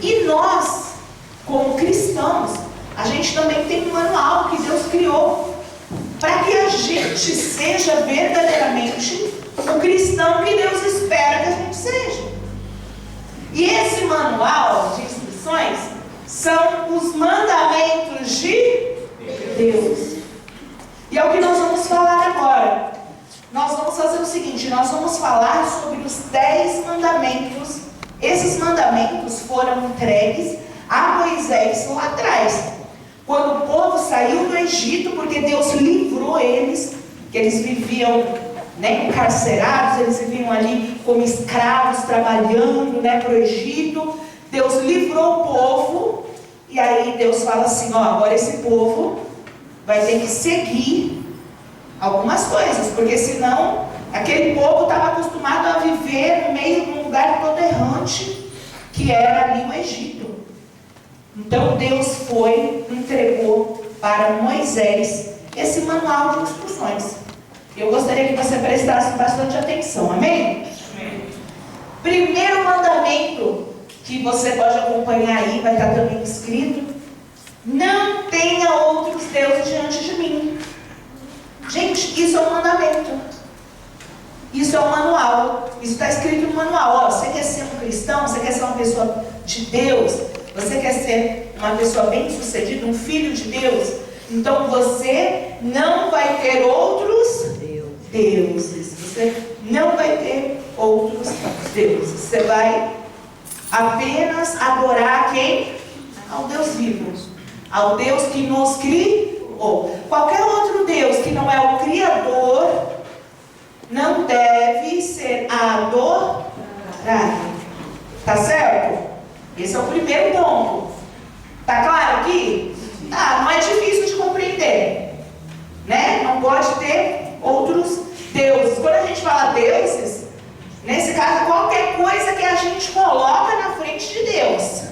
E nós, como cristãos, a gente também tem um manual que Deus criou para que a gente seja verdadeiramente o cristão que Deus espera que a gente seja. E esse manual de instruções são os mandamentos de Deus. E é o que nós vamos falar agora. Nós vamos fazer o seguinte, nós vamos falar sobre os 10 mandamentos. Esses mandamentos foram entregues a Moisés lá atrás, quando o povo saiu do Egito, porque Deus livrou eles, que eles viviam, encarcerados, eles viviam ali como escravos, trabalhando, para o Egito. Deus livrou o povo, e aí Deus fala assim, agora esse povo vai ter que seguir algumas coisas, porque senão aquele povo estava acostumado a viver no meio de um lugar todo errante, que era ali o Egito. Então Deus entregou para Moisés esse manual de instruções. Eu gostaria que você prestasse bastante atenção, amém? Amém. Primeiro mandamento, que você pode acompanhar aí, vai estar também escrito: não tenha outros deuses diante de mim. Gente, isso é um mandamento. Isso é um manual. Isso está escrito no manual. Você quer ser um cristão? Você quer ser uma pessoa de Deus? Você quer ser uma pessoa bem-sucedida, um filho de Deus? Então você não vai ter outros deuses. Você não vai ter outros deuses. Você vai apenas adorar quem? Ao Deus vivo. Ao Deus que nos criou. Qualquer outro Deus que não é o Criador não deve ser adorado. Tá certo? Esse é o primeiro ponto. Tá claro aqui? Não é difícil de compreender, Não pode ter outros deuses. Quando a gente fala deuses, nesse caso, qualquer coisa que a gente coloca na frente de Deus.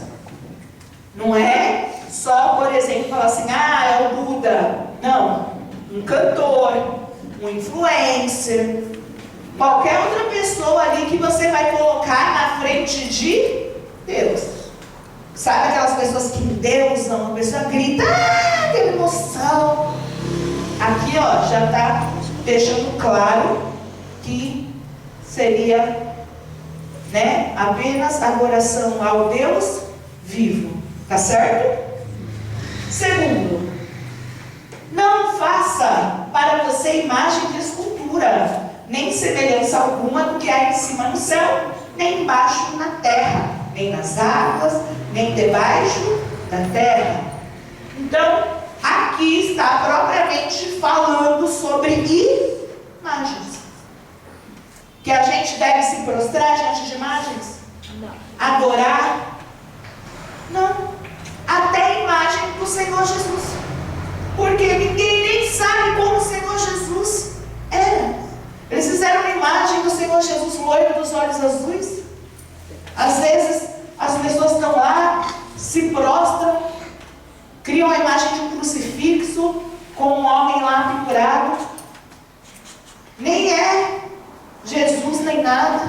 Não é só, por exemplo, falar assim, é o Buda. Não. Um cantor, um influencer, qualquer outra pessoa ali que você vai colocar na frente de Deus. Sabe aquelas pessoas que endeusam, a pessoa grita, tem emoção. Aqui, já está deixando claro que seria, apenas adoração ao Deus vivo. Tá certo? Segundo, não faça para você imagem de escultura, nem semelhança alguma do que há em cima no céu, nem embaixo na terra, nem nas águas, nem debaixo da terra. Então, aqui está propriamente falando sobre imagens. Que a gente deve se prostrar diante de imagens? Não. Adorar? Não. Até a imagem do Senhor Jesus. Porque ninguém nem sabe como o Senhor Jesus era. Eles fizeram uma imagem do Senhor Jesus loiro dos olhos azuis. Às vezes as pessoas estão lá, se prostram, criam a imagem de um crucifixo com um homem lá pendurado. Nem é Jesus nem nada.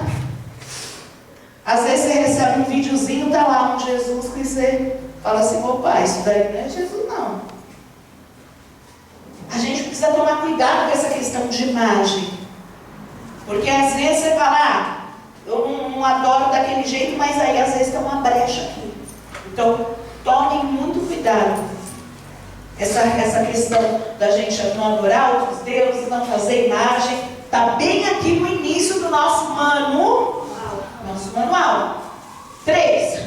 Às vezes você recebe um videozinho, está lá um Jesus que você fala assim, opa, isso daí não é Jesus não. A gente precisa tomar cuidado com essa questão de imagem. Porque às vezes você fala, eu não adoro daquele jeito, mas aí às vezes tem uma brecha aqui. Então, tomem muito cuidado. Essa questão da gente não adorar outros deuses, não fazer imagem, está bem aqui no início do nosso manual. 3.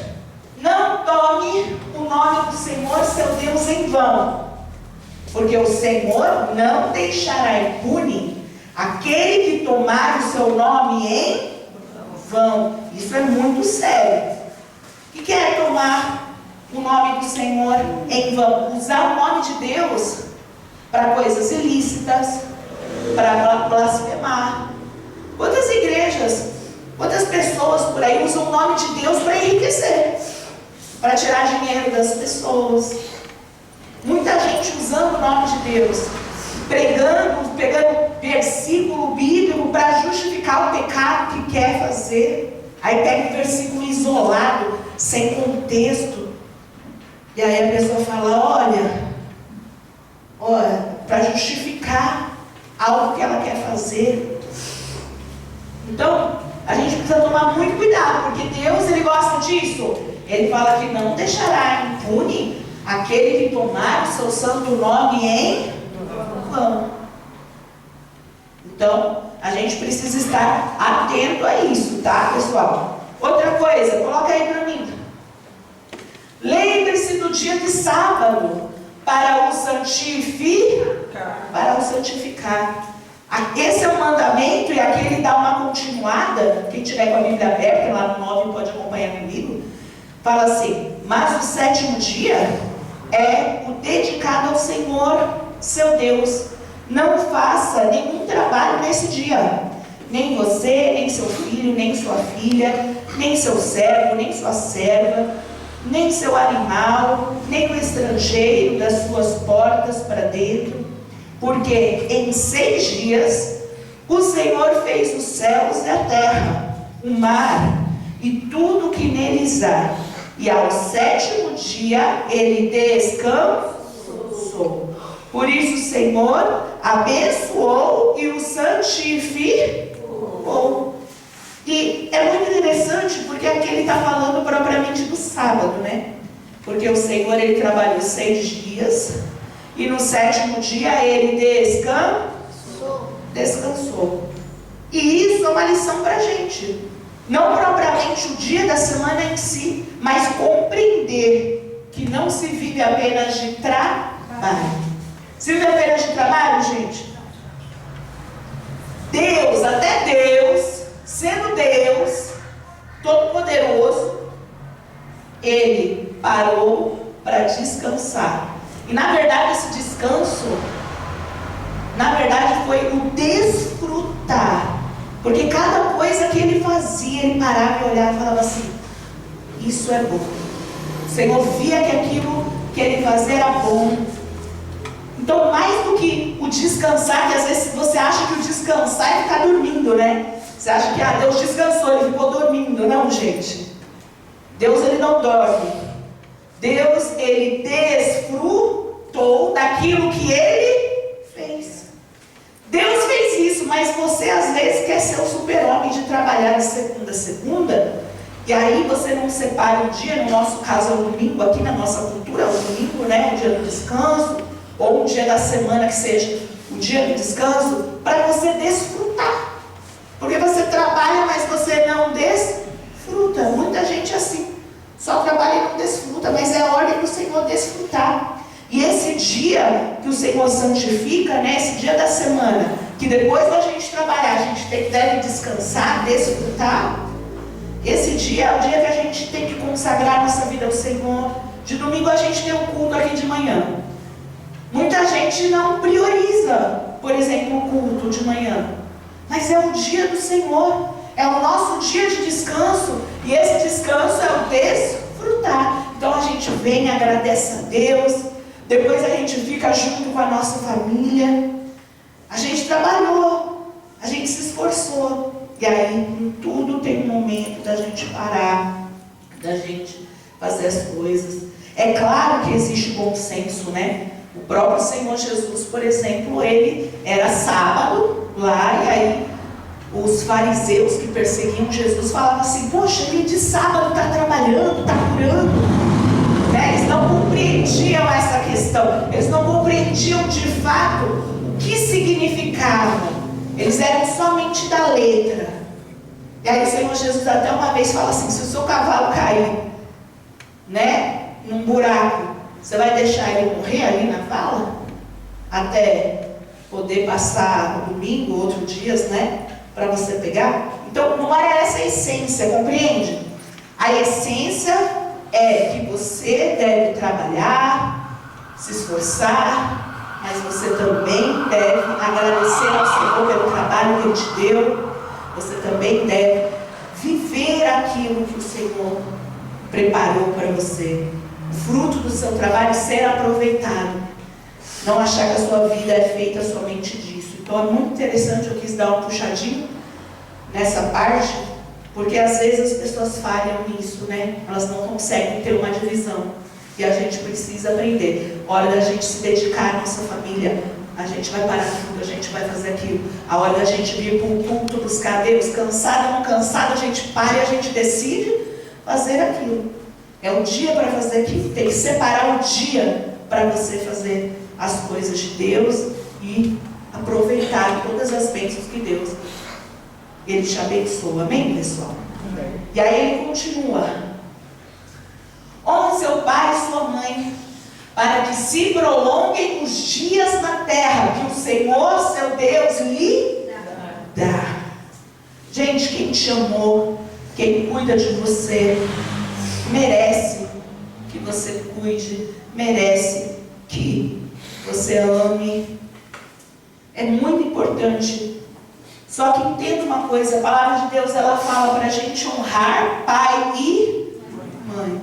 Não tome o nome do Senhor, seu Deus, em vão. Porque o Senhor não deixará impune aquele que tomar o seu nome em vão. Isso é muito sério. O que é tomar o nome do Senhor em vão? Usar o nome de Deus para coisas ilícitas, para blasfemar. Quantas igrejas, quantas pessoas por aí usam o nome de Deus para enriquecer, para tirar dinheiro das pessoas? Muita gente usando o nome de Deus, pregando, pegando versículo bíblico para justificar o pecado que quer fazer. Aí pega um versículo isolado, sem contexto. E aí a pessoa fala, olha, para justificar algo que ela quer fazer. Então, a gente precisa tomar muito cuidado, porque Deus, Ele gosta disso. Ele fala que não deixará impune aquele que tomar o seu santo nome em vão. Então, a gente precisa estar atento a isso, tá, pessoal? Outra coisa, coloca aí para mim. Lembre-se do dia de sábado para o santificar. Esse é o mandamento, e aqui ele dá uma continuada. Quem tiver com a Bíblia aberta, lá no 9 pode acompanhar comigo. Fala assim: mas o sétimo dia é o dedicado ao Senhor, seu Deus. Não faça nenhum trabalho nesse dia. Nem você, nem seu filho, nem sua filha, nem seu servo, nem sua serva, nem seu animal, nem o estrangeiro das suas portas para dentro. Porque em 6 dias o Senhor fez os céus e a terra, o mar e tudo que neles há. E ao 7º dia Ele descansou. Por isso o Senhor abençoou e o santificou. E é muito interessante, porque aqui ele está falando propriamente do sábado, né? Porque o Senhor, Ele trabalhou 6 dias, e no 7º dia Ele descansou. E isso é uma lição para a gente. Não propriamente o dia da semana em si, mas compreender que não se vive apenas de trabalho. Se vive apenas de trabalho, gente? Deus, até Deus, sendo Deus Todo-Poderoso, Ele parou para descansar. E na verdade esse descanso, foi o desfrutar. Porque cada coisa que Ele fazia, Ele parava e olhava e falava assim: isso é bom. O Senhor via que aquilo que Ele fazia era bom. Então, mais do que o descansar, que às vezes você acha que o descansar é ficar dormindo, né? Você acha que Deus descansou, Ele ficou dormindo. Não, gente. Deus, Ele não dorme. Deus, Ele desfrutou daquilo que Ele fez. Deus fez isso, mas você às vezes quer ser o super-homem de trabalhar de segunda a segunda, e aí você não separa um dia, no nosso caso é o domingo, aqui na nossa cultura é o domingo, né? O dia do descanso, ou um dia da semana que seja o dia do descanso, para você desfrutar. Porque você trabalha, mas você não desfruta. Muita gente é assim, só trabalha e não desfruta, mas é a ordem do Senhor desfrutar. E esse dia que o Senhor santifica, né, esse dia da semana, que depois da gente trabalhar, a gente deve descansar, desfrutar, esse dia é o dia que a gente tem que consagrar nossa vida ao Senhor. De domingo a gente tem um culto aqui de manhã. Muita gente não prioriza, por exemplo, o culto de manhã. Mas é o dia do Senhor, é o nosso dia de descanso. E esse descanso é o desfrutar. Então a gente vem, agradece a Deus. Depois a gente fica junto com a nossa família. A gente trabalhou, a gente se esforçou. E aí, em tudo tem um momento da gente parar, da gente fazer as coisas. É claro que existe bom senso, né? O próprio Senhor Jesus, por exemplo, ele era sábado lá, e aí os fariseus que perseguiam Jesus falavam assim: poxa, ele de sábado está trabalhando, está curando. Né? Eles não compreendiam essa questão, eles não compreendiam de fato o que significava. Eles eram somente da letra. E aí o Senhor Jesus até uma vez fala assim: se o seu cavalo cair, né, num buraco, você vai deixar ele morrer ali na vala? Até poder passar o domingo, outros dias, né, para você pegar? Então não era essa a essência, compreende? A essência é que você deve trabalhar, se esforçar, mas você também deve agradecer ao Senhor pelo trabalho que Ele te deu. Você também deve viver aquilo que o Senhor preparou para você. O fruto do seu trabalho ser aproveitado. Não achar que a sua vida é feita somente disso. Então é muito interessante, eu quis dar um puxadinho nessa parte, Porque às vezes as pessoas falham nisso, né? Elas não conseguem ter uma divisão. E a gente precisa aprender. A hora da gente se dedicar à nossa família, a gente vai parar tudo, a gente vai fazer aquilo. A hora da gente vir para um culto, buscar Deus, cansado ou não cansado, a gente para e a gente decide fazer aquilo. É o dia para fazer aquilo. Tem que separar o dia para você fazer as coisas de Deus e aproveitar todas as bênçãos que Deus Ele te abençoa. Amém, pessoal? Amém. E aí ele continua: honre seu pai e sua mãe, para que se prolonguem os dias na terra que o Senhor, seu Deus, lhe dá. Gente, quem te amou, quem cuida de você, merece que você cuide, merece que você ame. É muito importante. Só que entenda uma coisa, a palavra de Deus, ela fala para a gente honrar pai e mãe.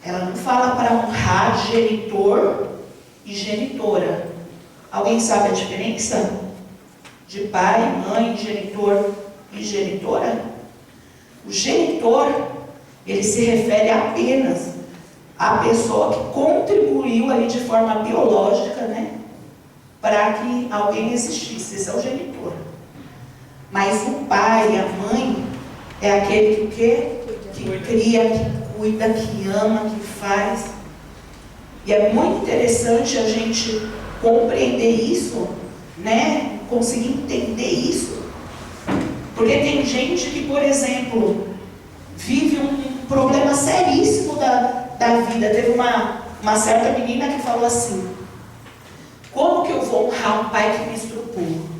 Ela não fala para honrar genitor e genitora. Alguém sabe a diferença de pai, mãe, genitor e genitora? O genitor, ele se refere apenas à pessoa que contribuiu ali de forma biológica, né, para que alguém existisse. Esse é o genitor. Mas o pai, a mãe, é aquele que cria, que cuida, que ama, que faz. E é muito interessante a gente compreender isso, né? Conseguir entender isso. Porque tem gente que, por exemplo, vive um problema seríssimo da vida. Teve uma certa menina que falou assim: como que eu vou honrar um pai que me estrupou?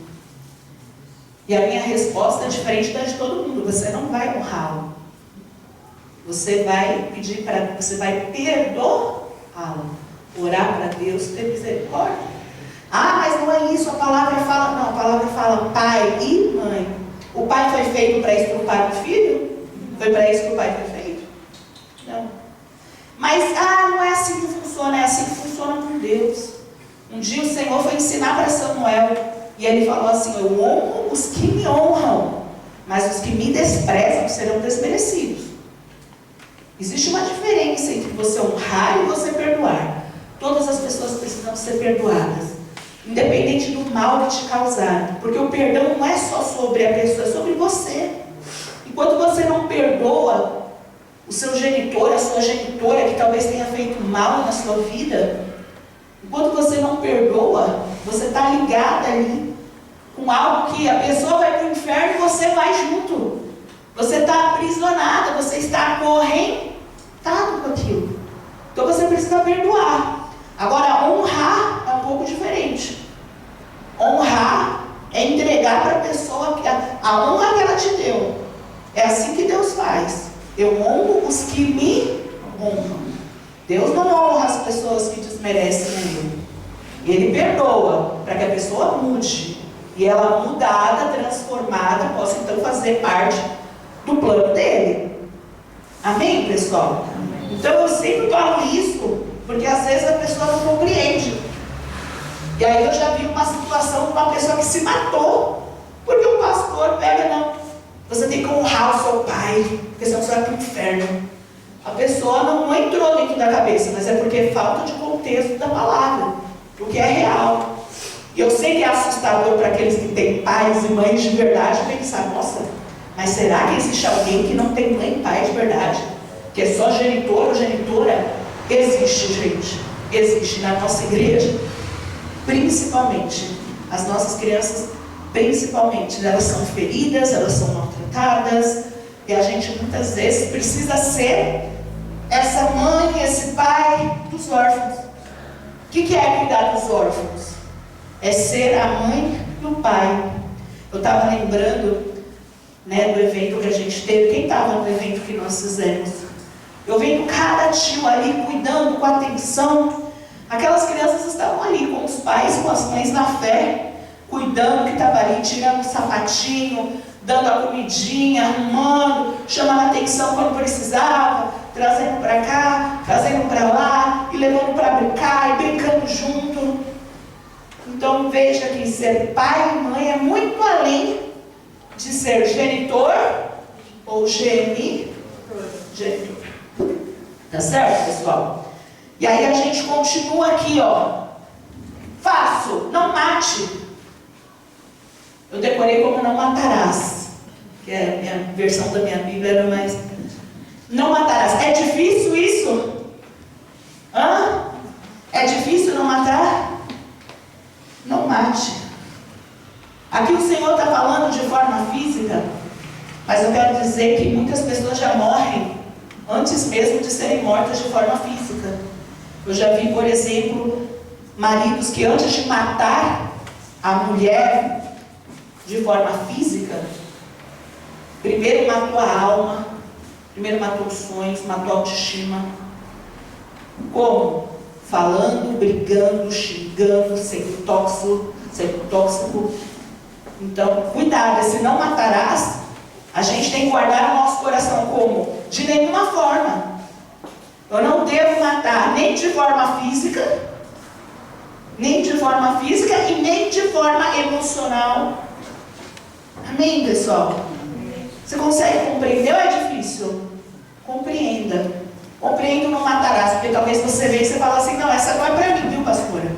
E a minha resposta é diferente da de todo mundo: você não vai honrá-lo. Você vai pedir para, você vai perdoá-lo, orar para Deus ter misericórdia. Ah, mas não é isso, a palavra fala, não, a palavra fala pai e mãe. O pai foi feito para estrupar o filho? Foi para isso que o pai foi feito? Não. Mas, não é assim que funciona, é assim que funciona com Deus. Um dia o Senhor foi ensinar para Samuel, e ele falou assim: eu honro os que me honram, mas os que me desprezam serão desmerecidos. Existe uma diferença entre você honrar e você perdoar. Todas as pessoas precisam ser perdoadas, independente do mal que te causaram. Porque o perdão não é só sobre a pessoa, é sobre você. Enquanto você não perdoa o seu genitor, a sua genitora, que talvez tenha feito mal na sua vida, enquanto você não perdoa, você está ligado ali com algo que a pessoa vai para o inferno e você vai junto. Você está aprisionada, você está acorrentado com aquilo. Então você precisa perdoar. Agora, honrar é um pouco diferente. Honrar é entregar para a pessoa a honra que ela te deu. É assim que Deus faz. Eu honro os que me honram. Deus não honra as pessoas que desmerecem Ele. Ele perdoa para que a pessoa mude. E ela, mudada, transformada, possa então fazer parte do plano dele. Amém, pessoal? Amém. Então eu sempre falo isso, porque às vezes a pessoa não compreende. E aí eu já vi uma situação de uma pessoa que se matou, porque o pastor pega, não, você tem que honrar o seu pai, porque senão você vai para o inferno. A pessoa não entrou dentro da cabeça, mas é porque é falta de contexto da palavra, o que é real. E eu sei que é assustador para aqueles que têm pais e mães de verdade pensar: nossa, mas será que existe alguém que não tem mãe e pai de verdade? Que é só genitor ou genitora? Existe, gente. Existe na nossa igreja. Principalmente, as nossas crianças, principalmente, elas são feridas, elas são maltratadas. E a gente muitas vezes precisa ser essa mãe, esse pai dos órfãos. O que é cuidar dos órfãos? É ser a mãe e o pai. Eu estava lembrando, né, do evento que a gente teve. Quem estava no evento que nós fizemos? Eu vendo cada tio ali cuidando com atenção. Aquelas crianças estavam ali com os pais, com as mães na fé, cuidando, que estava ali tirando o sapatinho, dando a comidinha, arrumando, chamando a atenção quando precisava, trazendo para cá, trazendo para lá, e levando para brincar, e brincando junto. Então veja que ser pai e mãe é muito além de ser genitor ou genitor. Tá certo, pessoal? E aí a gente continua aqui, ó. Faço, não mate. Eu decorei como não matarás, que é a minha versão da minha Bíblia, era mais... Não matarás. É difícil isso? Hã? É difícil não matar? Não mate. Aqui o Senhor está falando de forma física, mas eu quero dizer que muitas pessoas já morrem antes mesmo de serem mortas de forma física. Eu já vi, por exemplo, maridos que antes de matar a mulher de forma física, primeiro matou a alma, primeiro matou os sonhos, matou a autoestima. Como? Falando, brigando, xingando, sendo tóxico. Então, cuidado, se não matarás, a gente tem que guardar o nosso coração como? De nenhuma forma. Eu não devo matar nem de forma física, nem de forma física e nem de forma emocional. Amém, pessoal? Você consegue compreender ou é difícil? Compreenda. Compreendo, não matarás, porque talvez você veja e você fala assim, não, essa não é para mim, viu, pastora?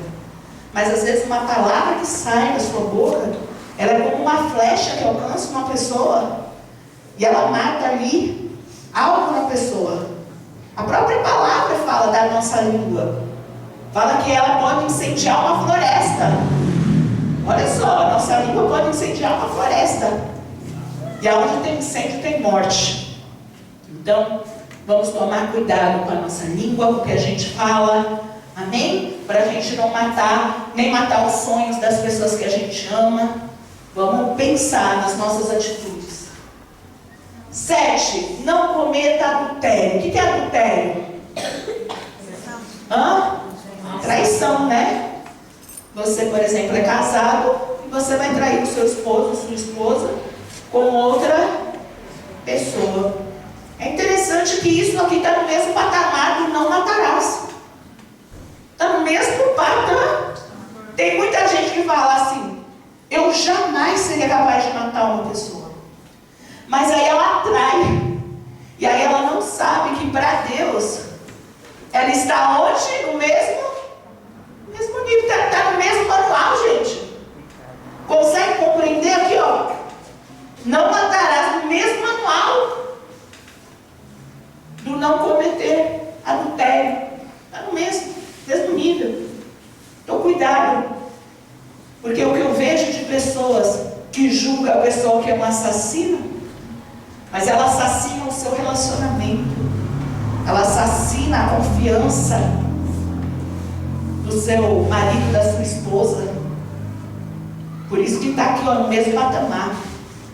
Mas às vezes uma palavra que sai da sua boca, ela é como uma flecha que alcança uma pessoa e ela mata ali algo na pessoa. A própria palavra fala da nossa língua. Fala que ela pode incendiar uma floresta. Olha só, a nossa língua pode incendiar uma floresta. E aonde tem incêndio tem morte. Então, vamos tomar cuidado com a nossa língua, com o que a gente fala. Amém? Para a gente não matar, nem matar os sonhos das pessoas que a gente ama. Vamos pensar nas nossas atitudes. 7. Não cometa adultério. O que é adultério? Traição, né? Você, por exemplo, é casado e você vai trair o seu esposo, sua esposa, com outra pessoa. É interessante que isso aqui está no mesmo patamar do não matarás. Está no mesmo patamar. Tem muita gente que fala assim, eu jamais seria capaz de matar uma pessoa. Mas aí ela atrai. E aí ela não sabe que para Deus, ela está onde? No mesmo nível. Está no mesmo manual, gente. Consegue compreender aqui, ó? Não matarás, no mesmo manual do não cometer adultério. Está no mesmo nível. Então cuidado. Porque o que eu vejo de pessoas que julgam a pessoa que é um assassino, mas ela assassina o seu relacionamento. Ela assassina a confiança do seu marido, da sua esposa. Por isso que está aqui, ó, no mesmo patamar.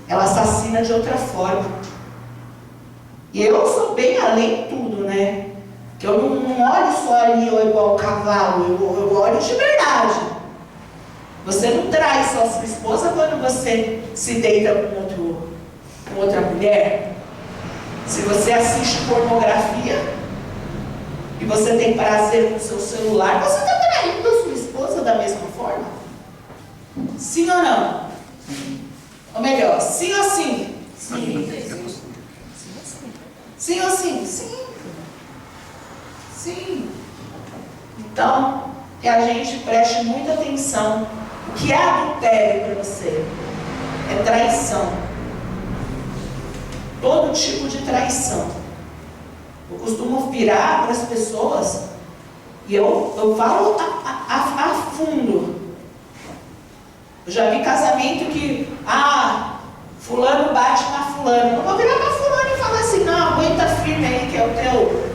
Ela assassina de outra forma. E eu sou bem além de tudo, né? Que eu não olho só ali ó, igual o cavalo, eu olho de verdade. Você não trai só sua esposa quando você se deita com outra mulher. Se você assiste pornografia e você tem prazer no seu celular, você está traindo a sua esposa da mesma forma? Sim ou não? Ou melhor, sim ou sim? Sim. Sim ou sim? Sim. Sim. Então, que a gente preste muita atenção. O que é adultério para você? É traição. Todo tipo de traição. Eu costumo virar para as pessoas e eu falo a fundo. Eu já vi casamento que, fulano bate na fulana. Eu não vou virar para fulano e falar assim, não, aguenta firme aí, que é o teu...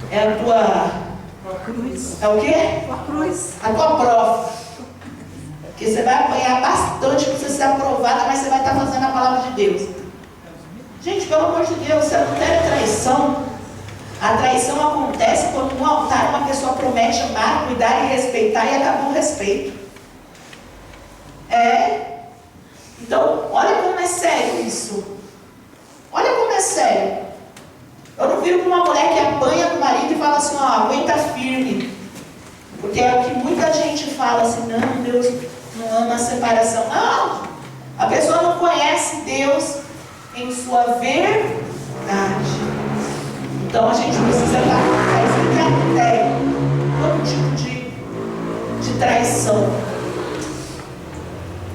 É a tua cruz. É o quê? A cruz. A tua prova. Porque você vai apanhar bastante para você ser aprovada, mas você vai estar fazendo a palavra de Deus. Gente, pelo amor de Deus, se adultério é traição. A traição acontece quando no altar uma pessoa promete amar, cuidar e respeitar e acabou o respeito. Então, olha como é sério isso. Olha como é sério. Eu não viro para uma mulher que apanha com o marido e fala assim, aguenta firme. Porque é o que muita gente fala assim, não, Deus não ama a separação. Não, a pessoa não conhece Deus em sua verdade. Então a gente precisa estar até todo tipo de traição.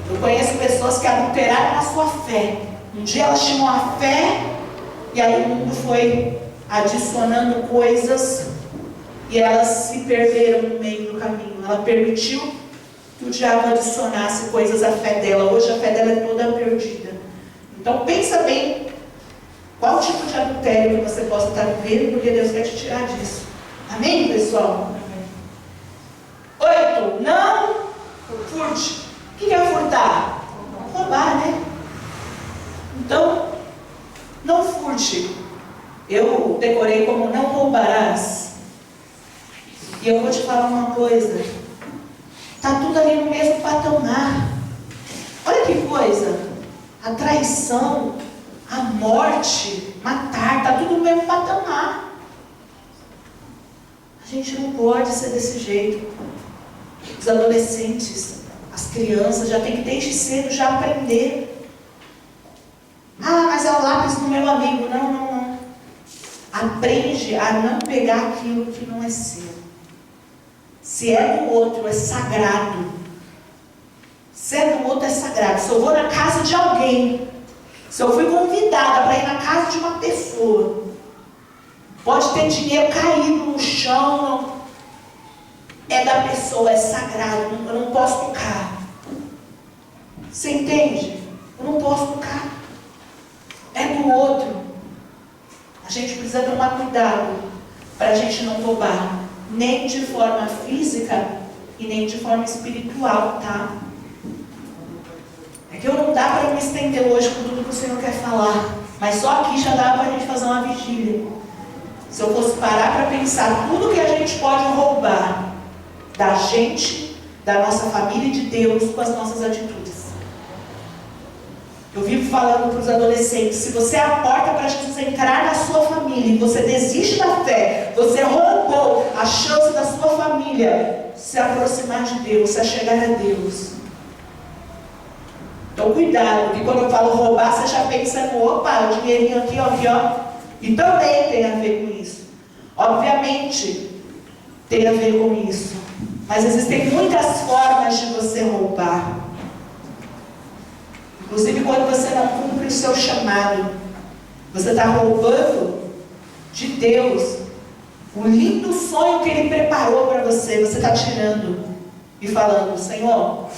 Eu conheço pessoas que adulteraram a sua fé. Um dia elas tinham a fé, e aí o mundo foi adicionando coisas, e elas se perderam no meio do caminho. Ela permitiu que o diabo adicionasse coisas à fé dela. Hoje a fé dela é toda perdida. Então pensa bem qual tipo de adultério que você possa estar vivendo, porque Deus quer te tirar disso. Amém, pessoal? 8. Não furte. O que é furtar? Roubar, né? Então, não furte. Eu decorei como não roubarás. E eu vou te falar uma coisa. Está tudo ali no mesmo patamar. Olha que coisa. A traição, a morte, matar, está tudo no mesmo patamar. A gente não pode ser desse jeito. Os adolescentes, as crianças já tem que desde cedo já aprender. Ah, mas é o lápis do meu amigo. Não. Aprende a não pegar aquilo que não é seu. Se é do outro, é sagrado. Se é do outro, é sagrado. Se eu vou na casa de alguém, se eu fui convidada para ir na casa de uma pessoa, pode ter dinheiro caído no chão, é da pessoa, é sagrado, eu não posso tocar. Você entende? Eu não posso tocar. É do outro. A gente precisa tomar cuidado para a gente não roubar, nem de forma física e nem de forma espiritual, tá? É que eu não dá para me estender hoje com tudo que o Senhor quer falar, mas só aqui já dá para a gente fazer uma vigília. Se eu fosse parar para pensar tudo que a gente pode roubar da gente, da nossa família e de Deus com as nossas atitudes. Eu vivo falando para os adolescentes, se você é a porta para Jesus entrar na sua família e você desiste da fé, você roubou a chance da sua família se aproximar de Deus, se achegar a Deus. Então cuidado, porque quando eu falo roubar, você já pensa no, opa, o dinheirinho aqui, ó. E também tem a ver com isso. Obviamente, tem a ver com isso. Mas existem muitas formas de você roubar. Inclusive quando você não cumpre o seu chamado, você está roubando de Deus o lindo sonho que Ele preparou para você. Você está tirando e falando, Senhor,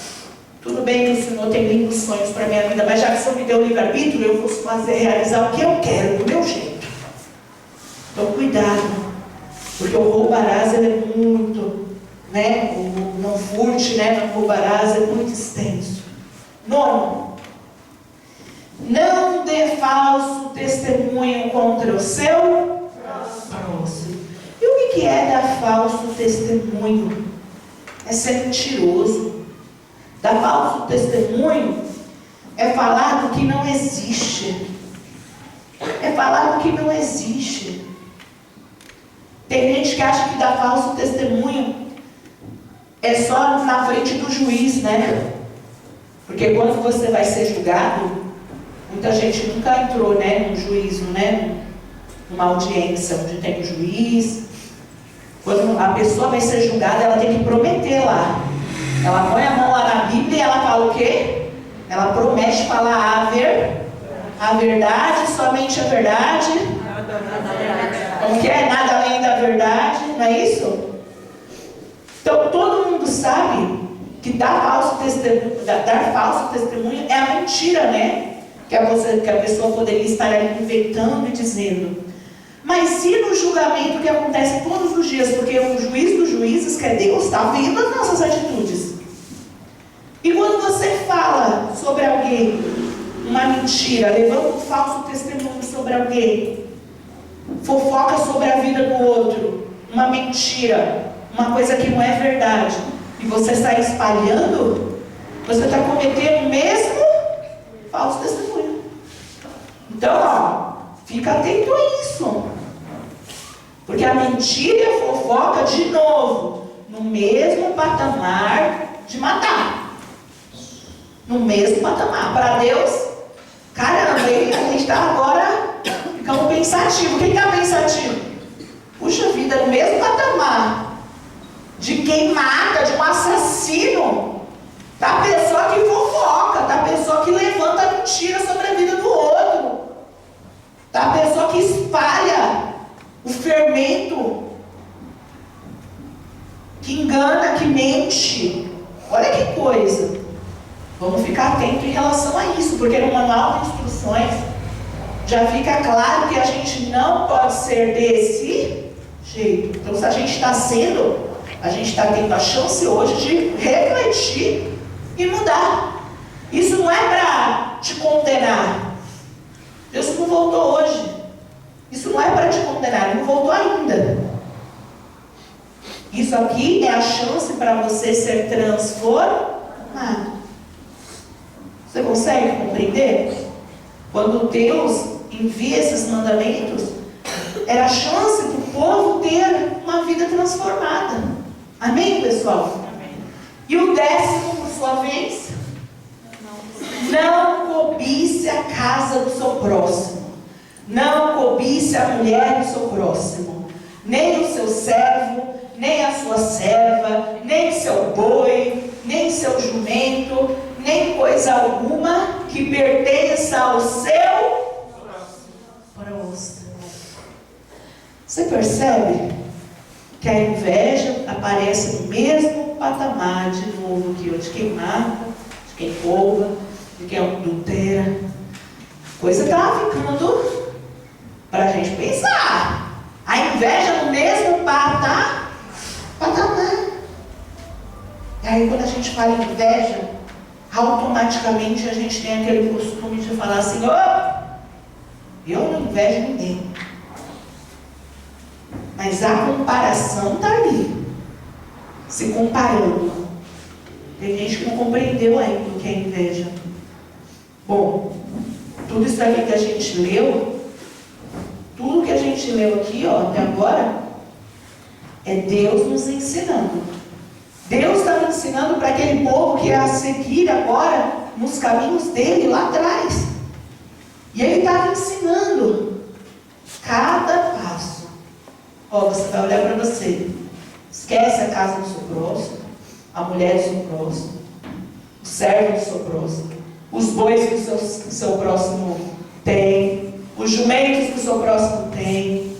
tudo bem que o Senhor tem lindos sonhos para a minha vida, mas já que o Senhor me deu o livre-arbítrio, eu vou realizar o que eu quero, do meu jeito. Então cuidado, porque o roubarás ele é muito, né? O não furte, né? Não roubarás é muito extenso. 9. Não dê falso testemunho contra o seu próximo. E o que é dar falso testemunho? É ser mentiroso. Dar falso testemunho é falar do que não existe. É falar do que não existe. Tem gente que acha que dar falso testemunho é só na frente do juiz, né? Porque quando você vai ser julgado, muita gente nunca entrou, né, num juízo, né, numa audiência onde tem um juiz. Quando a pessoa vai ser julgada, ela tem que prometer lá. Ela põe a mão lá na Bíblia e ela fala o quê? Ela promete falar a verdade, somente a verdade. Como que é? Nada além da verdade, não é isso? Então todo mundo sabe que dar falso testemunho é a mentira, né? Que a pessoa poderia estar ali inventando e dizendo. Mas e no julgamento que acontece todos os dias? Porque o juiz dos juízes, que é Deus, está vendo as nossas atitudes. E quando você fala sobre alguém uma mentira, levando um falso testemunho sobre alguém, fofoca sobre a vida do outro, uma mentira, uma coisa que não é verdade, e você está espalhando, você está cometendo o mesmo falso testemunho. Então, fica atento a isso. Porque a mentira e a fofoca, de novo, no mesmo patamar de matar. No mesmo patamar. Para Deus, Caramba, hein? A gente está agora ficando pensativo. Quem está pensativo? Puxa vida, no mesmo patamar de quem mata, de um assassino, tá a pessoa que fofoca, tá a pessoa que levanta mentira sobre a vida do outro, tá a pessoa que espalha o fermento, que engana, que mente. Olha que coisa. Vamos ficar atentos em relação a isso, porque no manual de instruções já fica claro que a gente não pode ser desse jeito. Então, se a gente está sendo, a gente está tendo a chance hoje de refletir e mudar. Isso não é para te condenar. Deus não voltou hoje. Isso não é para te condenar, Ele não voltou ainda. Isso aqui é a chance para você ser transformado. Você consegue compreender? Quando Deus envia esses mandamentos, era a chance para o povo ter uma vida transformada. Amém, pessoal? Amém. E o 10º, por sua vez, não cobice a casa do seu próximo. Não cobice a mulher do seu próximo. Nem o seu servo, nem a sua serva, nem seu boi, nem seu jumento, nem coisa alguma que pertença ao seu próximo. Você percebe que a inveja aparece no mesmo patamar de novo que o de quem mata, de quem rouba, de quem adultera. Coisa está ficando para a gente pensar. A inveja no mesmo patamar. E aí quando a gente fala em inveja, automaticamente a gente tem aquele costume de falar assim: eu não invejo ninguém. Mas a comparação está ali, se comparando. Tem gente que não compreendeu ainda o que é inveja. Bom, tudo isso aqui que a gente leu, tudo que a gente leu aqui, até agora, é Deus nos ensinando. Deus estava ensinando para aquele povo que ia seguir agora nos caminhos dele lá atrás. E ele estava ensinando cada passo. Você vai olhar para você. Esquece a casa do seu próximo, a mulher do seu próximo, o servo do seu próximo, os bois que o seu próximo tem, os jumentos que o seu próximo tem.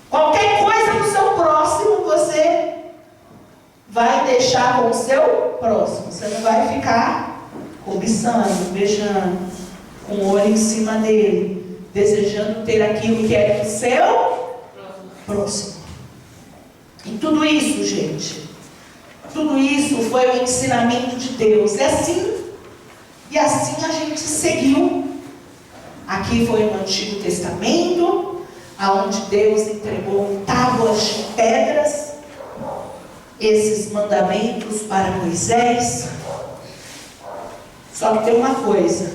Qualquer coisa do seu próximo você vai deixar com o seu próximo. Você não vai ficar cobiçando, beijando, com o olho em cima dele, desejando ter aquilo que é do seu próximo. E tudo isso, gente, tudo isso foi o ensinamento de Deus. E assim a gente seguiu. Aqui foi no Antigo Testamento, aonde Deus entregou tábuas de pedras, esses mandamentos para Moisés. Só que tem uma coisa: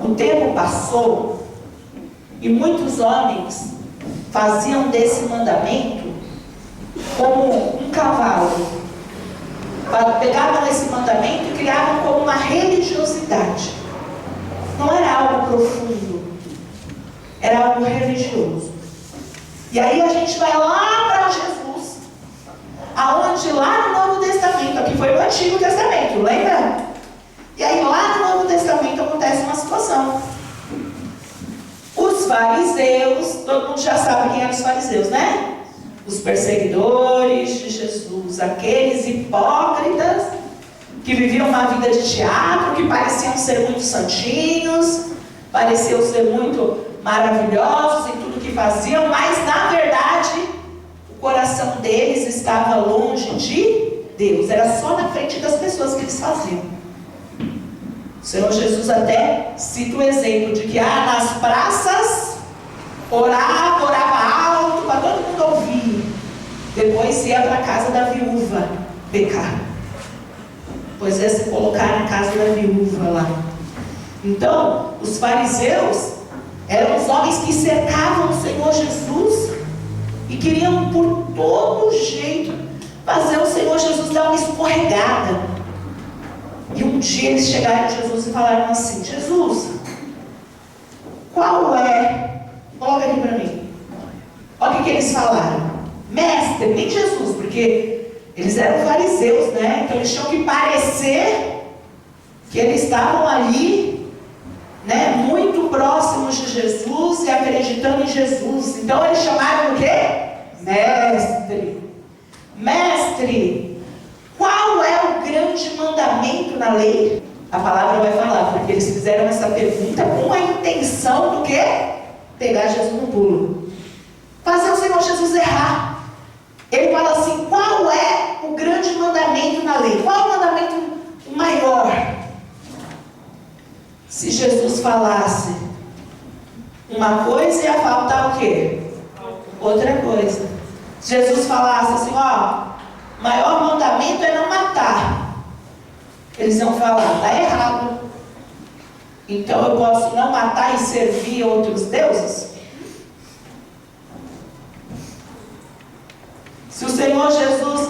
o tempo passou e muitos homens faziam desse mandamento como um cavalo. Pegavam esse mandamento e criavam como uma religiosidade. Não era algo profundo, era algo religioso. E aí a gente vai lá para Jesus, aonde lá no Novo Testamento, aqui foi no Antigo Testamento, lembra? E aí lá no Novo Testamento acontece uma situação. Os fariseus, todo mundo já sabe quem eram os fariseus, né? Os perseguidores de Jesus, aqueles hipócritas que viviam uma vida de teatro, que pareciam ser muito santinhos, pareciam ser muito maravilhosos em tudo que faziam, mas na verdade o coração deles estava longe de Deus. Era só na frente das pessoas que eles faziam. O Senhor Jesus até cita o exemplo de que nas praças orava alto para todo mundo ouvir. Depois ia para a casa da viúva pecar. Pois ia se colocar na casa da viúva lá. Então, os fariseus eram os homens que cercavam o Senhor Jesus e queriam por todo jeito fazer o Senhor Jesus dar uma escorregada. E um Um dia eles chegaram a Jesus e falaram assim: Jesus, qual é? Coloca aqui para mim. Olha o que eles falaram. Mestre, nem Jesus, porque eles eram fariseus, né? Então eles tinham que parecer que eles estavam ali, né, muito próximos de Jesus e acreditando em Jesus. Então eles chamaram o quê? Mestre. Mestre, qual é o grande mandamento na lei? A palavra vai falar, porque eles fizeram essa pergunta com a intenção do quê? Pegar Jesus no pulo. Fazer o Senhor Jesus errar. Ele fala assim: qual é o grande mandamento na lei? Qual é o mandamento maior? Se Jesus falasse uma coisa, ia faltar o quê? Outra coisa. Se Jesus falasse assim: ó, o maior mandamento é não matar. Eles iam falar: está errado. Então eu posso não matar e servir outros deuses? Se o Senhor Jesus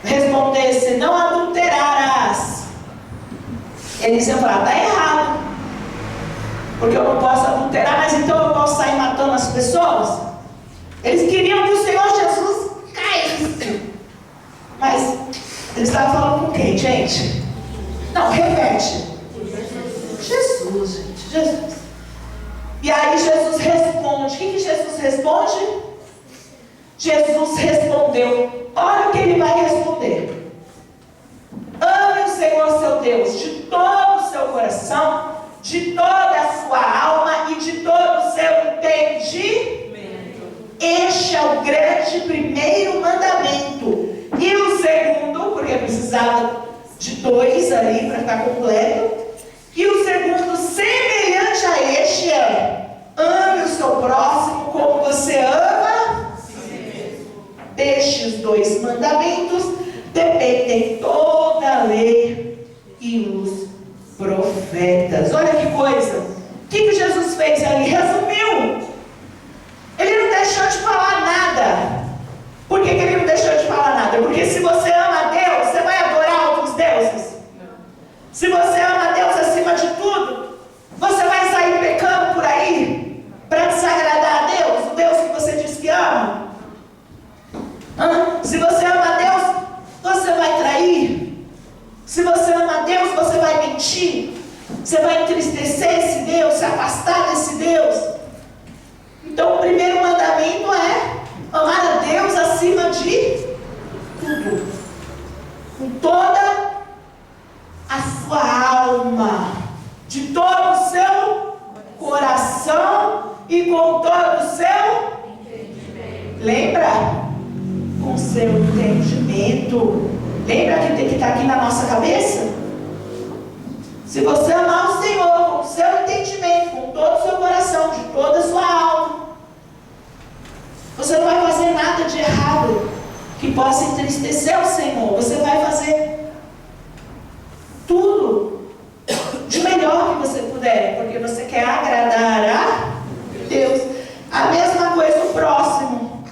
respondesse: não adulterarás, eles iam falar: está errado, porque eu não posso adulterar, mas então eu posso sair matando as pessoas? Eles queriam que o Senhor Jesus caísse. Mas eles estavam falando com quem, gente? Não, repete. Jesus, gente, Jesus. E aí Jesus responde. O que Jesus responde? Jesus respondeu. Olha o que ele vai responder. Ame o Senhor seu Deus de todo o seu coração, de toda a sua alma e de todo o seu entendimento. Este é o grande primeiro mandamento. E o segundo, porque precisava de dois ali para ficar completo. E o segundo, semelhante a este, é: ame o seu próximo como você ama. Destes dois mandamentos dependem toda a lei e os profetas. Olha que coisa. O que Jesus fez ali? Resumiu. Ele não deixou de falar nada. Por que ele não deixou de falar nada? Porque se você ama a Deus, você vai adorar outros deuses? Se você ama a Deus acima de tudo, você vai sair pecando por aí para desagradar a Deus, o Deus que você diz que ama? Se você ama a Deus, você vai trair? Se você ama a Deus, você vai mentir? Você vai entristecer esse Deus, se afastar desse Deus? Então o primeiro mandamento é amar a Deus acima de tudo, com toda a sua alma, de todo o seu coração e com todo o seu entendimento. Lembra? Com o seu entendimento. Lembra que tem que estar aqui na nossa cabeça? Se você amar o Senhor com o seu entendimento, com todo o seu coração, de toda a sua alma, você não vai fazer nada de errado que possa entristecer o Senhor. Você vai fazer tudo de melhor que você puder, porque você quer agradar a Deus. A mesma coisa o próximo.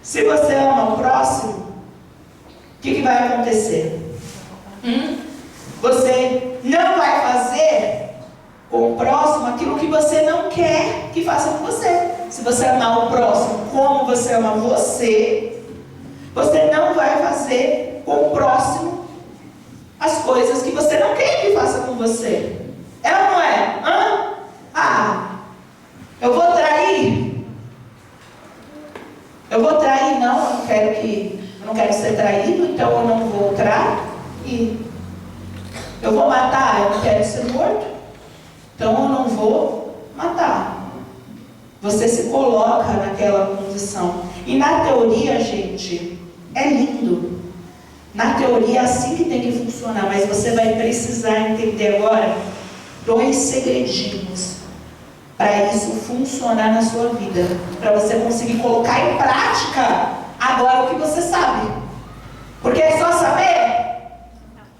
Se você ama o próximo, o que vai acontecer? Você não vai fazer com o próximo aquilo que você não quer que faça com você. Se você amar o próximo como você ama você, você não vai fazer com o próximo as coisas que você não quer que faça com você. É ou não é? Eu vou trair? Eu vou trair? Não, eu não quero ser traído, então eu não vou trair. Eu vou matar? Eu não quero ser morto, então eu não vou matar. Você se coloca naquela condição. E na teoria, gente, é lindo. Na teoria é assim que tem que funcionar. Mas você vai precisar entender agora 2 segredinhos para isso funcionar na sua vida. Para você conseguir colocar em prática agora o que você sabe. Porque é só saber?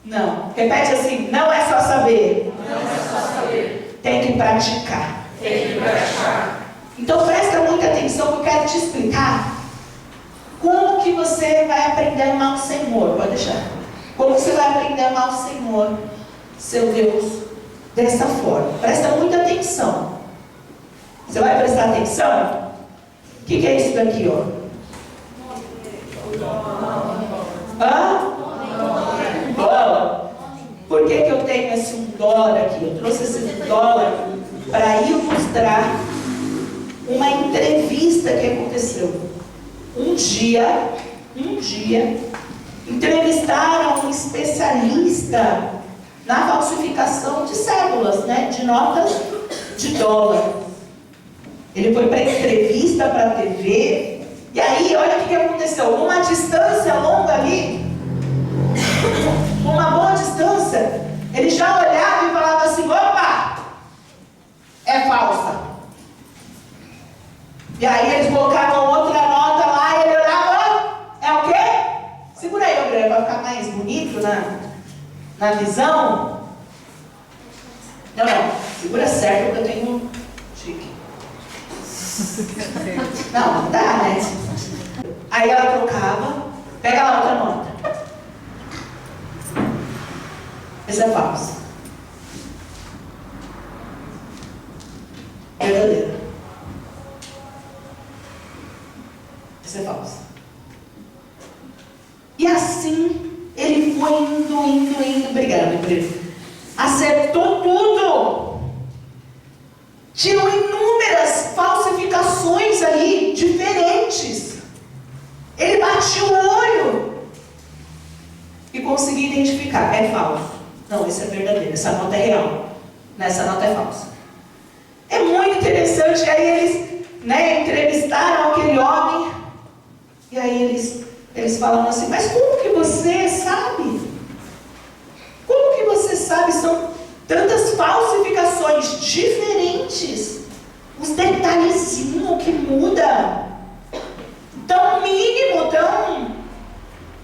Não. Repete assim: não é só saber. Não é só saber. Tem que praticar. Tem que praticar. Então presta muita atenção, que eu quero te explicar como que você vai aprender a amar o Senhor. Pode deixar. Como você vai aprender a amar o Senhor, seu Deus, dessa forma? Presta muita atenção. Você vai prestar atenção? O que é isso daqui, ó? Dólar. Por que eu tenho esse $1 aqui? Eu trouxe esse $1 para ilustrar uma entrevista que aconteceu. Um dia, entrevistaram um especialista na falsificação de cédulas, né, de notas de dólar. Ele foi para entrevista para a TV, e aí, olha o que aconteceu. Numa distância longa ali, uma boa distância, ele já olhava e falava assim: opa, é falsa. E aí eles colocavam outra nota lá e ele olhava: é o quê? Segura aí, Gabriel, vai ficar mais bonito na visão. Não, segura certo porque eu tenho chique. Não dá, né? Aí ela trocava, pega lá outra nota. Essa é falsa. Verdadeira. Essa é falsa. E assim ele foi indo, brigando. Acertou tudo. Tinham inúmeras falsificações ali, diferentes. Ele batia o olho e conseguia identificar: é falso. Não, esse é verdadeiro, essa nota é real. Essa nota é falsa. É muito interessante. Aí eles, entrevistaram aquele homem. E aí eles falam assim: mas como que você sabe? Como que você sabe? São tantas falsificações diferentes. Os detalhezinhos que mudam. Tão mínimo,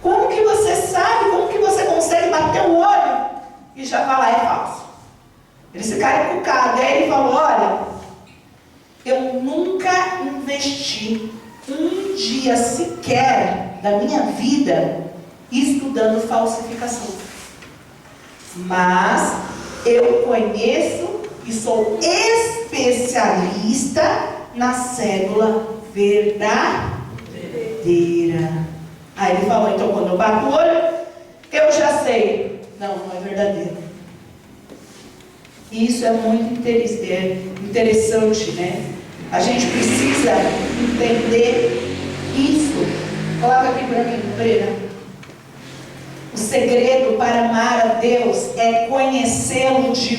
como que você sabe? Como que você consegue bater o olho e já falar: é falso? Eles ficaram encucados. Aí ele falou: olha, eu nunca investi um dia sequer da minha vida estudando falsificação. Mas eu conheço e sou especialista na cédula verdadeira. Aí ele falou: então quando eu bato o olho, eu já sei. Não é verdadeiro. Isso é muito interessante, né? A gente precisa entender isso. Coloca aqui para mim, Brena. O segredo para amar a Deus é conhecê-lo de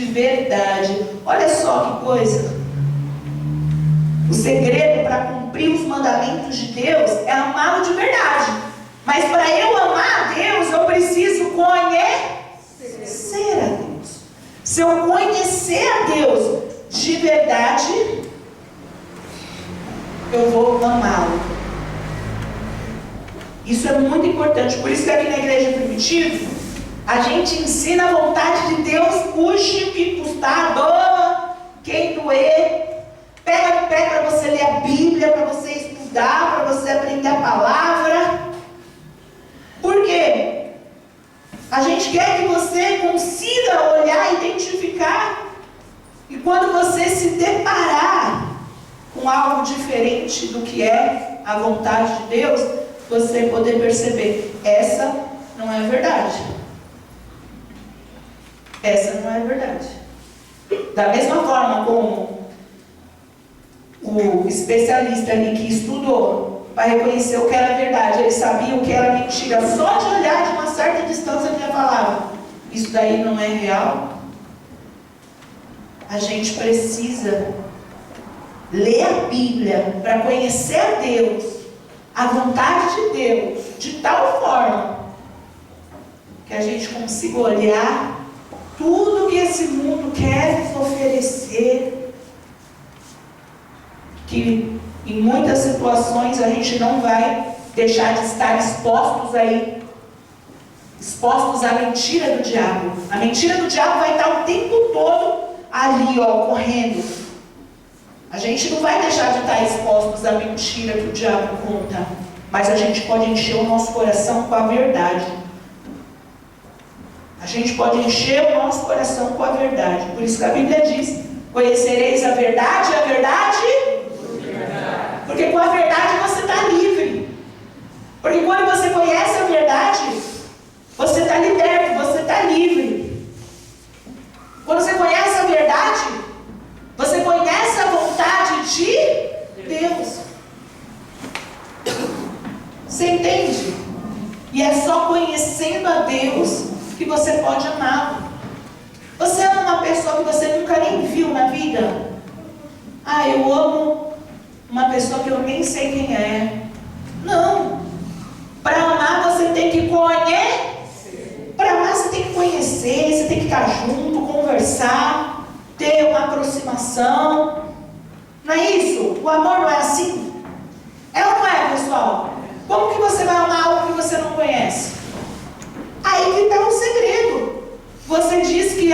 verdade. Olha só que coisa. O segredo para cumprir os mandamentos de Deus é amá-lo de verdade. Mas para eu amar a Deus, eu preciso conhecer a Deus. Se eu conhecer a Deus de verdade, eu vou amá-lo. Isso é muito importante. Por isso que aqui na Igreja Primitiva, a gente ensina a vontade de Deus, custe o que custar, doa quem doer. Pega no pé para você ler a Bíblia, para você estudar, para você aprender a palavra. Por quê? A gente quer que você consiga olhar e identificar. E quando você se deparar com algo diferente do que é a vontade de Deus, você poder perceber: essa não é verdade. Essa não é verdade. Da mesma forma como o especialista ali que estudou para reconhecer o que era verdade, ele sabia o que era mentira, só de olhar de uma certa distância ele já falava: isso daí não é real. A gente precisa ler a Bíblia para conhecer a Deus, a vontade de Deus, de tal forma que a gente consiga olhar tudo que esse mundo quer nos oferecer, que em muitas situações a gente não vai deixar de estar expostos à mentira do diabo. A mentira do diabo vai estar o tempo todo ali, correndo. A gente não vai deixar de estar expostos à mentira que o diabo conta. mas a gente pode encher o nosso coração com a verdade. A gente pode encher o nosso coração com a verdade. Por isso que a Bíblia diz: conhecereis a verdade, e a verdade? Porque com a verdade você está livre. Porque quando você conhece a verdade, você está liberto, você está livre. Quando você conhece a verdade, você conhece a vontade de Deus. Você entende? E é só conhecendo a Deus que você pode amá-lo. Você ama uma pessoa que você nunca nem viu na vida? Ah, eu amo uma pessoa que eu nem sei quem é. Não. Para amar você tem que conhecer. Para amar você tem que conhecer, você tem que estar junto, conversar, ter uma aproximação. Não é isso? O amor não é assim? É ou não é, pessoal? Como que você vai amar algo que você não conhece? Aí que está o segredo. Você diz que,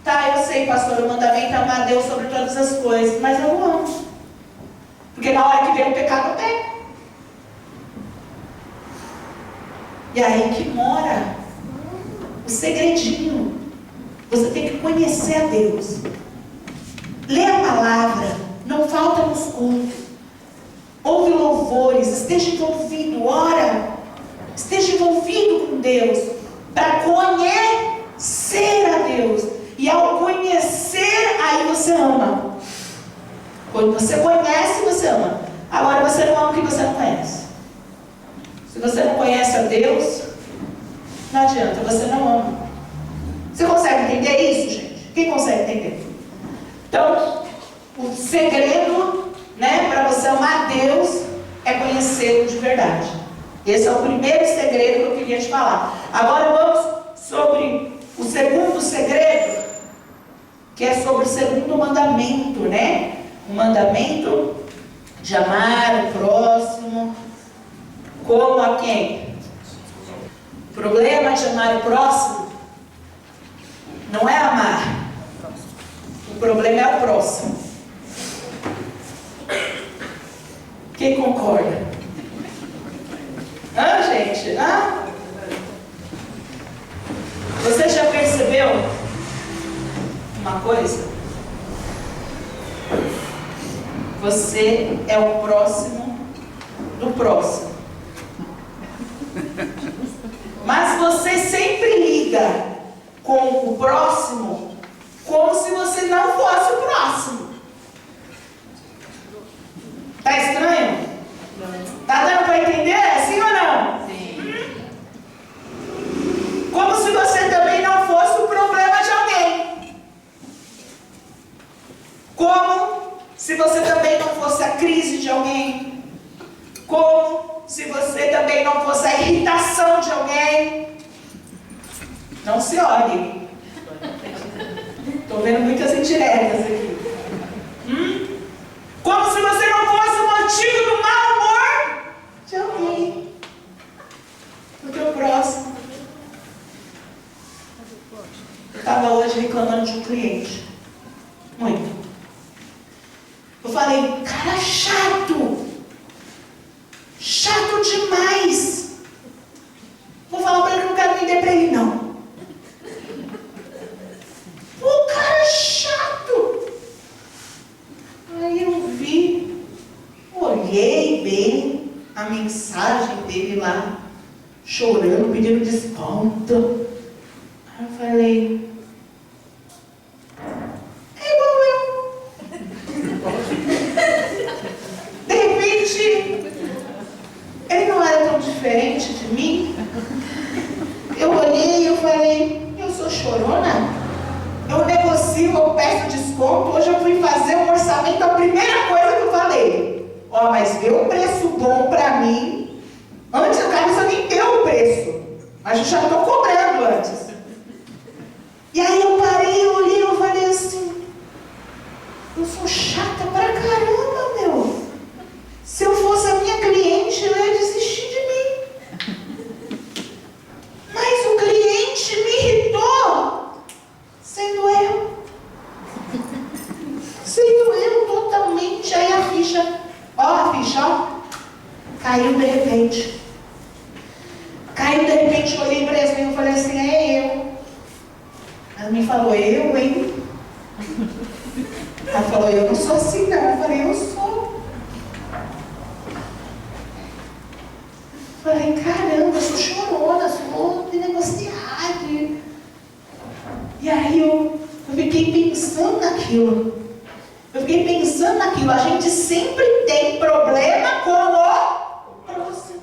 tá, eu sei, pastor, o mandamento é amar a Deus sobre todas as coisas, mas eu não amo. Porque na hora que vem o pecado, eu pego. E aí que mora o segredinho. Você tem que conhecer a Deus. Lê a palavra, não falta nos cultos. Ouve louvores, esteja envolvido, ora. Esteja envolvido com Deus, para conhecer a Deus. E ao conhecer, aí você ama. Quando você conhece, você ama. Agora você não ama o que você não conhece. Se você não conhece a Deus, não adianta, você não ama. Você consegue entender isso, gente? Quem consegue entender? Então, o segredo, para você amar a Deus é conhecê-lo de verdade. Esse é o primeiro segredo que eu queria te falar. Agora vamos sobre o segundo segredo, que é sobre o segundo mandamento, O mandamento de amar o próximo como a quem? O problema de amar o próximo não é amar. O problema é o próximo. Quem concorda? Gente? Você já percebeu uma coisa? Você é o próximo do próximo. Mas você sempre lida com o próximo como se você não fosse o próximo. Tá estranho? Tá dando para entender? Sim ou não? Sim. Como se você também não fosse o problema de alguém. Como se você também não fosse a crise de alguém. Como se você também não fosse a irritação de alguém. Não se olhe. Estou vendo muitas indiretas aqui. Como se você não fosse o motivo do mau humor de alguém. Do teu próximo. Eu estava hoje reclamando de um cliente. Muito. Eu falei, cara chato. Chato demais. Vou falar para ele que eu não quero vender para ele, não. O cara chato. Aí eu vi, olhei bem a mensagem dele lá, chorando, pedindo desconto. Aí eu falei, é igual eu. De repente, ele não era tão diferente de mim. Eu olhei e eu falei, eu sou chorona? Eu negocio, eu peço desconto. Hoje eu fui fazer um orçamento, a primeira coisa que eu falei, mas vê um preço bom pra mim. Antes o cara nem deu o preço, mas eu já estou cobrando antes. E aí eu parei, eu olhei, eu falei assim, eu sou chata pra caramba, meu. Se eu fosse a minha cliente, eu ia desistir de mim. Mas o cliente me irritou, sendo eu. Sendo eu totalmente. Aí a ficha, ó. Caiu de repente. Caiu de repente, eu olhei para Yasmin e falei assim, é eu. Yasmin falou, eu, hein? Ela falou, eu não sou assim não. Eu falei, eu sou. Eu falei, caramba, eu sou chorona, sou de negociar. E aí eu fiquei pensando naquilo. A gente sempre tem problema com o próximo.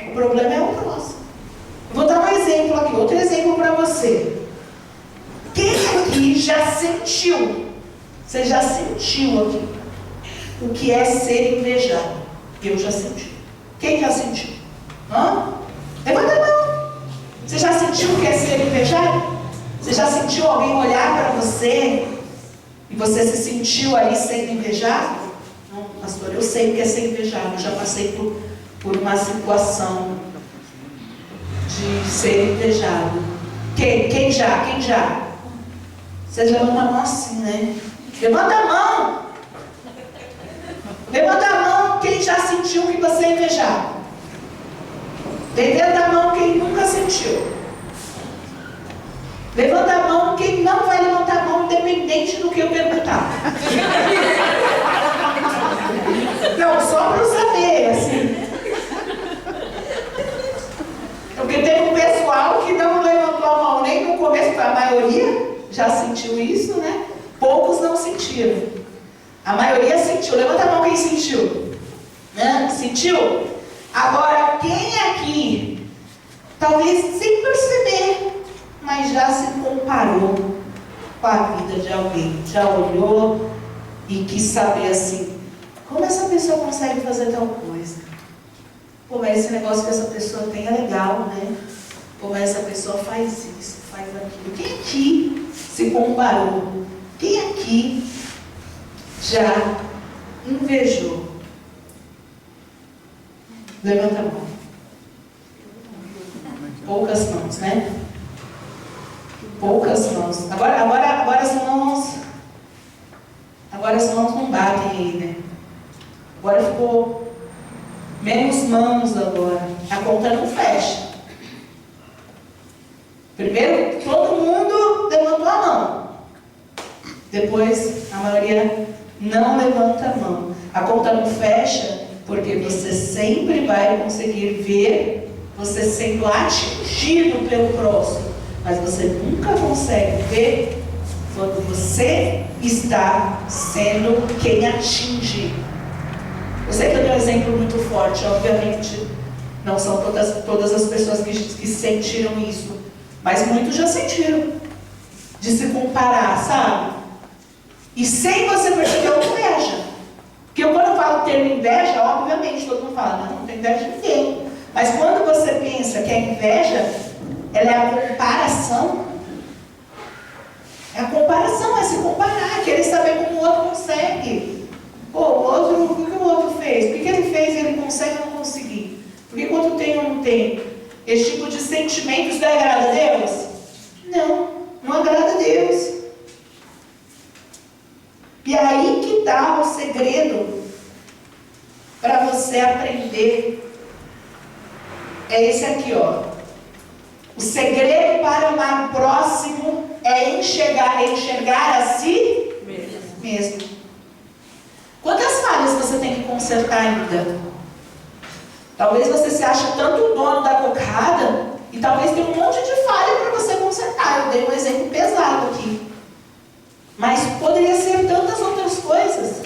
O problema é o próximo. Eu vou dar um exemplo aqui, outro exemplo para você. Quem aqui já sentiu? Você já sentiu aqui o que é ser invejado? Eu já senti. Quem já sentiu? Levanta a mão. Você já sentiu o que é ser invejado? Você já sentiu alguém olhar para você e você se sentiu ali sendo invejado? Não, pastor, eu sei o que é ser invejado. Eu já passei por uma situação de ser invejado. Quem já? Vocês levantam a mão assim, né? Levanta a mão. Levanta a mão quem já sentiu que você é invejado. Levanta a mão quem nunca sentiu. Levanta a mão quem não vai levantar a mão, independente do que eu perguntar. Não, só para eu saber, assim. Porque teve um pessoal que não levantou a mão nem no começo, a maioria já sentiu isso, né? Poucos não sentiram. A maioria sentiu. Levanta a mão quem sentiu. Né? Sentiu? Agora, quem aqui, talvez sem perceber, mas já se comparou com a vida de alguém, já olhou e quis saber assim, como essa pessoa consegue fazer tal coisa? Pô, mas esse negócio que essa pessoa tem é legal, né? Pô, mas essa pessoa faz isso, faz aquilo. Quem aqui se comparou? Quem aqui já invejou? Levanta a mão. Poucas mãos, né? Poucas mãos. Agora as mãos não batem aí, né? Agora ficou menos mãos agora. A conta não fecha. Primeiro, todo mundo levantou a mão. Depois, a maioria não levanta a mão. A conta não fecha porque você sempre vai conseguir ver você sendo atingido pelo próximo. Mas você nunca consegue ver quando você está sendo quem atinge. Eu sei que eu dei um exemplo muito forte, obviamente não são todas as pessoas que sentiram isso, mas muitos já sentiram, de se comparar, sabe? E sem você perceber a inveja. Porque quando eu falo o termo inveja, obviamente todo mundo fala, não tem inveja de ninguém. Mas quando você pensa que a inveja, ela é a comparação. É a comparação, é se comparar, querer saber como o outro consegue. Pô, o outro, o que o outro fez? Por que ele fez e ele consegue e eu não consegui? Por que o outro tem ou não tem? Esse tipo de sentimentos não agrada a Deus? Não, não agrada a Deus. E aí que está o segredo para você aprender. É esse aqui, ó. O segredo para amar o próximo é enxergar a si mesmo. Quantas falhas você tem que consertar ainda? Talvez você se ache tanto o dono da cocada e talvez tenha um monte de falha para você consertar. Eu dei um exemplo pesado aqui. Mas poderia ser tantas outras coisas.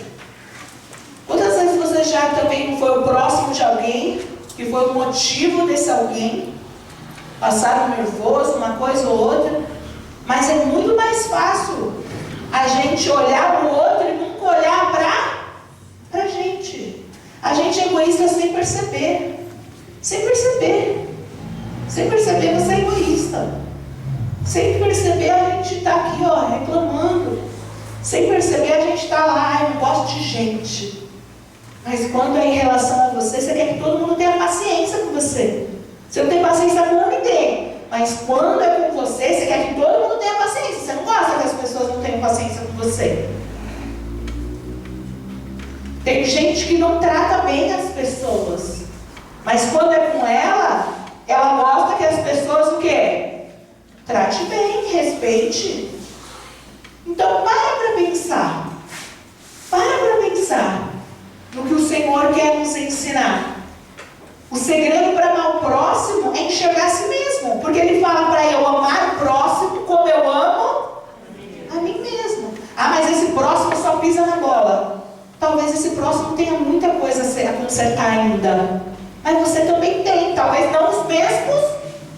Quantas vezes você já também não foi o próximo de alguém, que foi o motivo desse alguém? Passaram nervoso, uma coisa ou outra. Mas é muito mais fácil a gente olhar para o outro e nunca olhar para a gente. A gente é egoísta sem perceber. Sem perceber. Sem perceber, você é egoísta. Sem perceber, a gente está aqui, ó, reclamando. Sem perceber, a gente está lá, eu não gosto de gente. Mas quando é em relação a você, você quer que todo mundo tenha paciência com você. Você não tem paciência com ninguém. Mas quando é com você, você quer que todo mundo tenha paciência. Você não gosta que as pessoas não tenham paciência com você. Tem gente que não trata bem as pessoas. Mas quando é com ela gosta que as pessoas o quê? Trate bem, respeite. Então para pensar. Para pensar no que o Senhor quer nos ensinar. O segredo para amar o próximo é enxergar a si mesmo. Porque Ele fala para eu amar o próximo como eu amo a mim mesmo. Ah, mas esse próximo só pisa na bola. Talvez esse próximo tenha muita coisa a consertar ainda. Mas você também tem. Talvez não os mesmos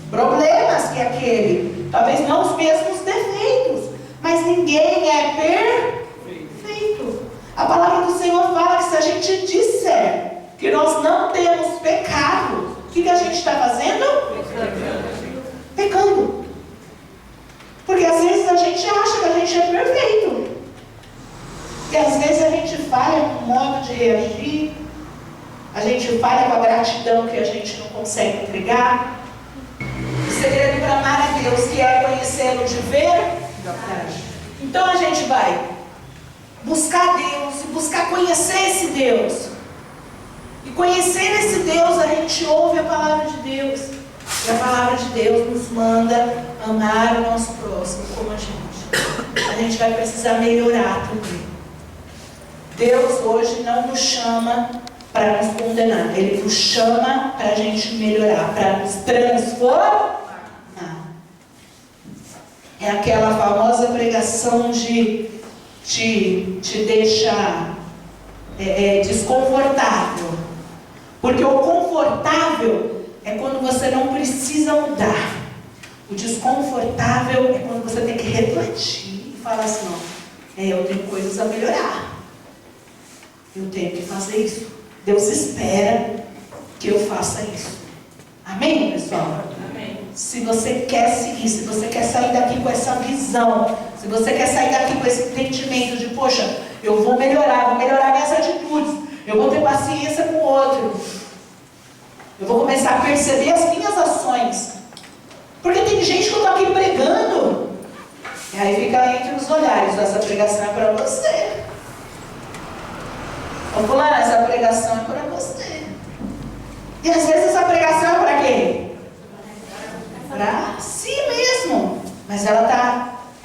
problemas que aquele. Talvez não os mesmos defeitos. Mas ninguém é perfeito. A palavra do Senhor fala que se a gente disser que nós não temos pecado, o que a gente está fazendo? Pecando. Porque às vezes a gente acha que a gente é perfeito. E às vezes a gente falha no modo de reagir. A gente falha com a gratidão que a gente não consegue entregar. O segredo para amar a Deus, que é conhecê-lo de verdade. Então a gente vai buscar Deus e buscar conhecer esse Deus. E conhecer esse Deus, a gente ouve a palavra de Deus. E a palavra de Deus nos manda amar o nosso próximo como a gente. A gente vai precisar melhorar também. Deus hoje não nos chama para nos condenar. Ele nos chama para a gente melhorar, para nos transformar. É aquela famosa pregação de te deixar desconfortável. Porque o confortável é quando você não precisa mudar. O desconfortável é quando você tem que refletir e falar assim, não, eu tenho coisas a melhorar. Eu tenho que fazer isso. Deus espera que eu faça isso. Amém, pessoal? Amém. Se você quer seguir, se você quer sair daqui com essa visão, se você quer sair daqui com esse entendimento de, poxa, eu vou melhorar minhas atitudes, eu vou ter paciência com o outro, eu vou começar a perceber as minhas ações. Porque tem gente que eu estou aqui pregando, e aí fica entre os olhares, essa pregação é para você. Vamos falar, essa pregação é para você. E às vezes essa pregação é para quem? Para si mesmo. Mas ela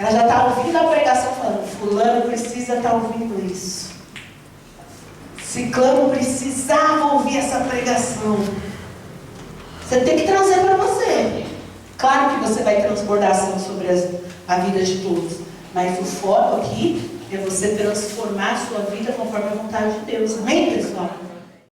já está ouvindo a pregação falando, fulano precisa estar ouvindo isso. Ciclano precisava ouvir essa pregação. Você tem que trazer para você. Claro que você vai transbordar ação sobre a vida de todos. Mas o foco aqui é você transformar a sua vida conforme a vontade de Deus. Amém, pessoal?